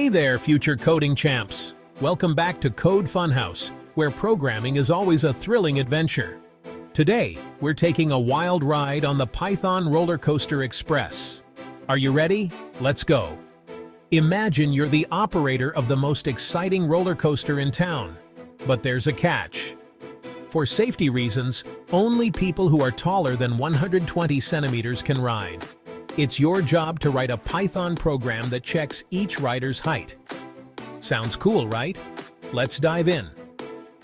Hey there, future coding champs! Welcome back to Code Funhouse, where programming is always a thrilling adventure. Today, we're taking a wild ride on the Python roller coaster express. Are you ready? Let's go! Imagine you're the operator of the most exciting roller coaster in town. But there's a catch. For safety reasons, only people who are taller than 120 centimeters can ride. It's your job to write a Python program that checks each rider's height. Sounds cool, right? Let's dive in.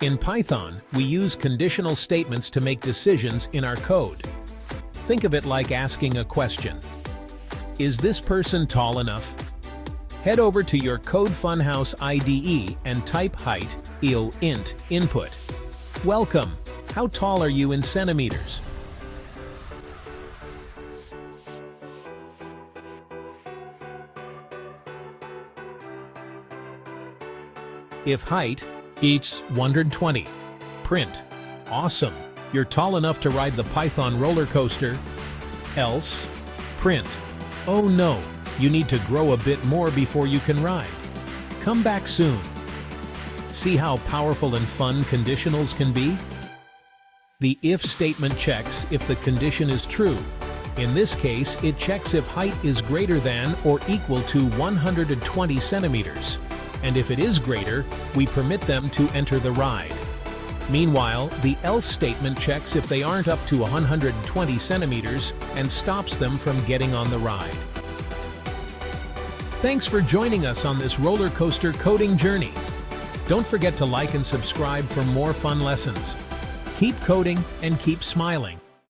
In Python, we use conditional statements to make decisions in our code. Think of it like asking a question. Is this person tall enough? Head over to your Code Funhouse IDE and type height, int, input. Welcome! How tall are you in centimeters? If height equals 120, print. Awesome! You're tall enough to ride the Python roller coaster. Else, print. Oh no, you need to grow a bit more before you can ride. Come back soon. See how powerful and fun conditionals can be? The if statement checks if the condition is true. In this case, it checks if height is greater than or equal to 120 centimeters. And if it is greater, we permit them to enter the ride. Meanwhile, the else statement checks if they aren't up to 120 centimeters and stops them from getting on the ride. Thanks for joining us on this roller coaster coding journey. Don't forget to like and subscribe for more fun lessons. Keep coding and keep smiling.